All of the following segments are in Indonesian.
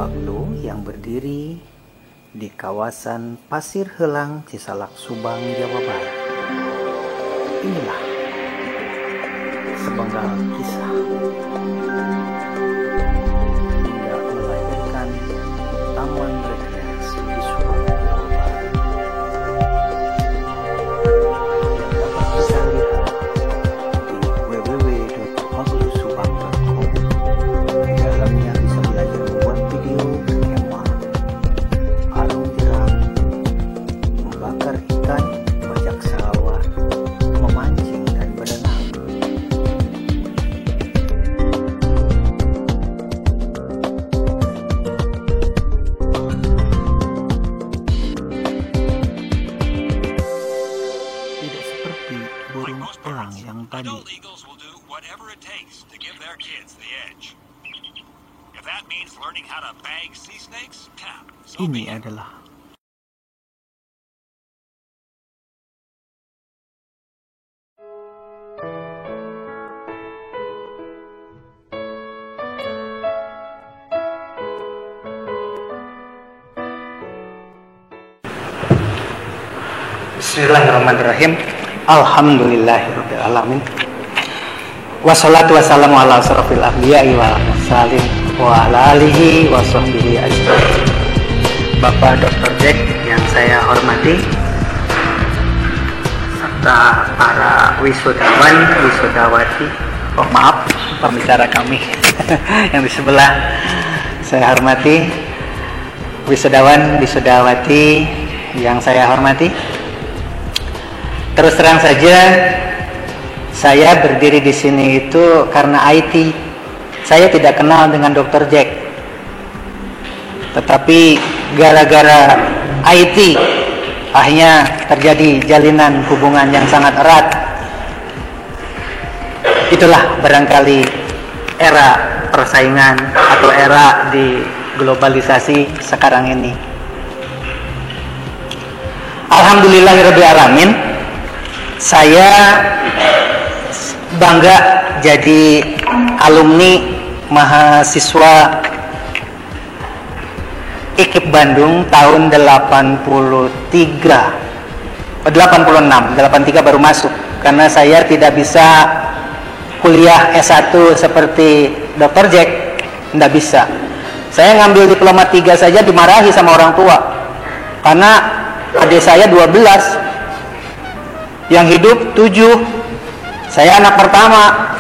Waktu yang berdiri di kawasan Pasir Helang, Cisalak, Subang, Jawa Barat. Inilah sepenggal kisah hingga melahirkan taman rekreasi di Subang, Jawa Barat yang dapat kita lihat di www.paglusubang.com. Di dalamnya bisa belajar membuat video berkemah, arung jeram, membakar ikan, bajak sawah, memancing dan berenang. Tidak seperti burung elang yang tadi. Adult eagles will do whatever it takes to give their kids the edge. If that means learning how to bag sea snakes, so be Ini it. adalah Bismillahirrahmanirrahim. Alhamdulillahirrahmanirrahim. Wassalatu wassalamu ala asrofil anbiya'i wal mursalin wa ala alihi wa sahbihi ajma'in. Bapak Dr. Jack yang saya hormati, serta para wisudawan, wisudawati, maaf, pembicara kami yang di sebelah saya hormati, wisudawan, wisudawati yang saya hormati. Terus terang saja, saya berdiri di sini itu karena IT. Saya tidak kenal dengan Dr. Jack, tetapi gara-gara IT akhirnya terjadi jalinan hubungan yang sangat erat. Itulah barangkali era persaingan atau era di globalisasi sekarang ini. Alhamdulillahirabbil alamin. Saya bangga jadi alumni mahasiswa IKIP Bandung tahun 86 baru masuk, karena saya tidak bisa kuliah S1 seperti Dr. Jack, tidak bisa. Saya ngambil diploma 3 saja dimarahi sama orang tua, karena adik saya 12, yang hidup 7. Saya anak pertama.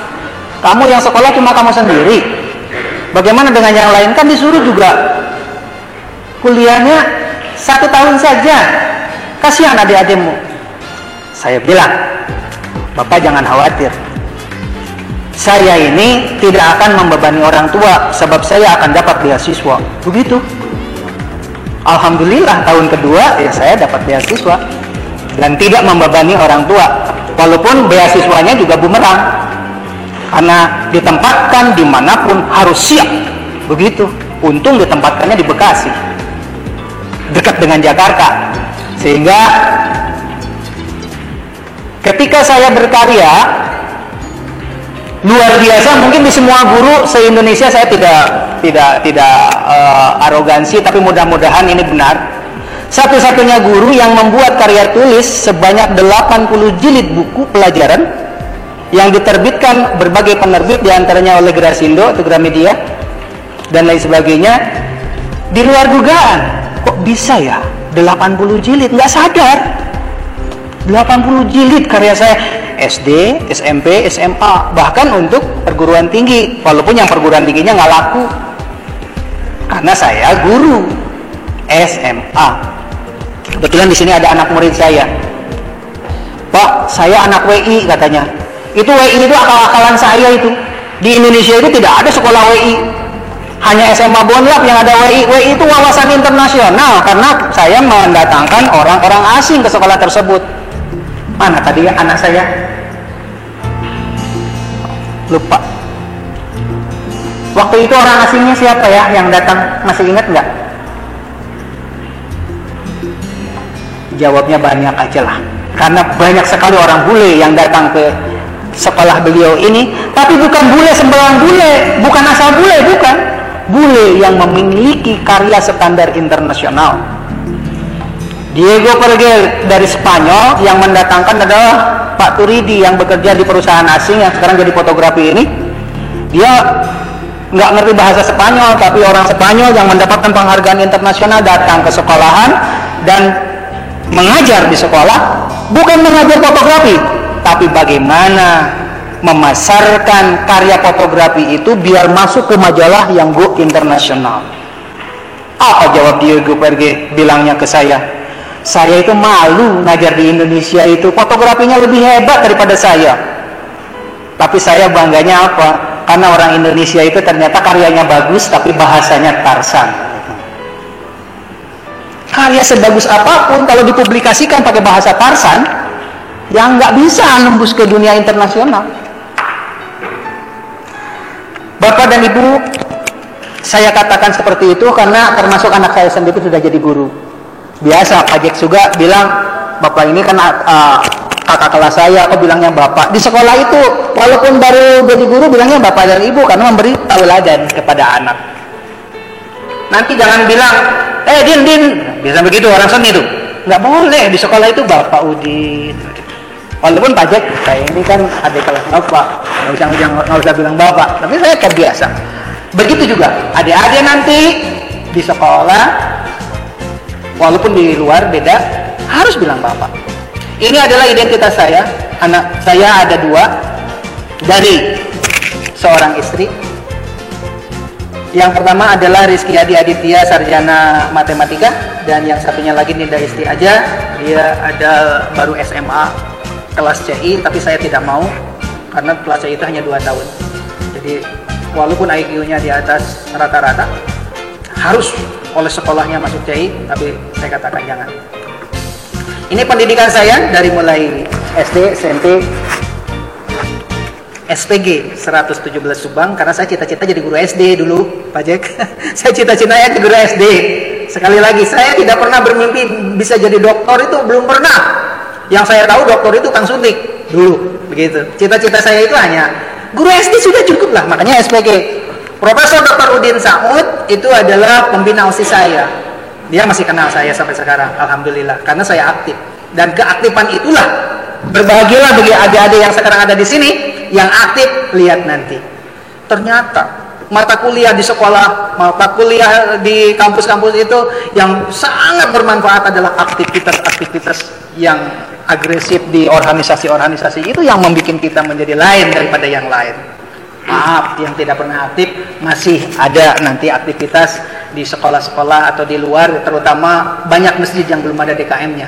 Kamu yang sekolah cuma kamu sendiri, bagaimana dengan yang lain? Kan disuruh juga. Kuliahnya 1 tahun saja, kasihan adik-adikmu. Saya bilang, Bapak jangan khawatir, saya ini tidak akan membebani orang tua, sebab saya akan dapat beasiswa. Begitu. Alhamdulillah tahun kedua ya saya dapat beasiswa dan tidak membebani orang tua, walaupun beasiswanya juga bumerang, karena ditempatkan dimanapun harus siap. Begitu. Untung ditempatkannya di Bekasi, dekat dengan Jakarta, sehingga ketika saya berkarya luar biasa. Mungkin di semua guru se-Indonesia saya tidak arogansi, tapi mudah-mudahan ini benar. Satu-satunya guru yang membuat karya tulis sebanyak 80 jilid buku pelajaran yang diterbitkan berbagai penerbit, diantaranya oleh Grasindo atau Gramedia dan lain sebagainya. Di luar dugaan, kok bisa ya 80 jilid? Nggak sadar 80 jilid karya saya, SD, SMP, SMA, bahkan untuk perguruan tinggi, walaupun yang perguruan tingginya nggak laku karena saya guru SMA. Kebetulan di sini ada anak murid saya. Pak, saya anak WI katanya. Itu WI itu akal-akalan saya itu. Di Indonesia itu tidak ada sekolah WI. Hanya SMA Bonlap yang ada WI. WI itu wawasan internasional, karena saya mendatangkan orang-orang asing ke sekolah tersebut. Mana tadi ya anak saya? Lupa. Waktu itu orang asingnya siapa ya yang datang? Masih ingat nggak? Jawabnya banyak aja lah, karena banyak sekali orang bule yang datang ke sekolah beliau ini. Tapi bukan bule sembarang bule, bukan asal bule, bukan. bule yang memiliki karya standar internasional. Diego Pergel dari Spanyol yang mendatangkan adalah Pak Turidi yang bekerja di perusahaan asing yang sekarang jadi fotografi ini. Dia nggak ngerti bahasa Spanyol, tapi orang Spanyol yang mendapatkan penghargaan internasional datang ke sekolahan dan mengajar di sekolah, bukan mengajar fotografi, tapi bagaimana memasarkan karya fotografi itu biar masuk ke majalah yang go internasional. Apa jawab Diego Perge? Bilangnya ke saya itu malu ngajar di Indonesia itu, fotografinya lebih hebat daripada saya. Tapi saya bangganya apa? Karena orang Indonesia itu ternyata karyanya bagus, tapi bahasanya Tarsan. Karya sebagus apapun kalau dipublikasikan pakai bahasa Tarsan, yang nggak bisa nembus ke dunia internasional. Bapak dan Ibu, saya katakan seperti itu karena termasuk anak saya sendiri sudah jadi guru. Biasa Pak Jack juga bilang, Bapak ini kan kakak kelas saya, aku bilangnya Bapak. Di sekolah itu, walaupun baru jadi guru, bilangnya Bapak dan Ibu, karena memberi tauladan kepada anak. Nanti jangan bilang, Din, bisa begitu orang seni tuh. Nggak boleh, di sekolah itu Bapak Udin. Walaupun Pak Jack, saya ini kan adik kelas Bapak, nggak usah bilang Bapak, tapi saya kan biasa. Begitu juga, adik-adik nanti di sekolah, walaupun di luar beda, harus bilang Bapak. Ini adalah identitas saya. Anak saya ada 2 dari seorang istri. Yang pertama adalah Rizky Adi Aditya, sarjana matematika, dan yang satunya lagi Ninda Isti aja. Dia ada baru SMA kelas CI, tapi saya tidak mau karena kelas CI itu hanya 2 tahun. Jadi walaupun IQ-nya di atas rata-rata, harus oleh sekolahnya masuk CI, tapi saya katakan jangan. Ini pendidikan saya dari mulai SD, SMP, SPG 117 Subang, karena saya cita-cita jadi guru SD dulu, Pak Jack. Saya cita-citanya jadi guru SD. Sekali lagi, saya tidak pernah bermimpi bisa jadi dokter, itu belum pernah. Yang saya tahu dokter itu Kang Suntik dulu, begitu. Cita-cita saya itu hanya guru SD sudah cukup lah, makanya SPG. Profesor Dr. Udin Saud itu adalah pembina OSIS saya. Dia masih kenal saya sampai sekarang, alhamdulillah, karena saya aktif. Dan keaktifan itulah, berbahagialah bagi adik-adik yang sekarang ada di sini, yang aktif, lihat nanti. Ternyata mata kuliah di sekolah, mata kuliah di kampus-kampus itu yang sangat bermanfaat adalah aktivitas-aktivitas yang agresif di organisasi-organisasi itu yang membuat kita menjadi lain daripada yang lain. Maaf, yang tidak pernah aktif, masih ada nanti aktivitas di sekolah-sekolah atau di luar, terutama banyak masjid yang belum ada DKM-nya.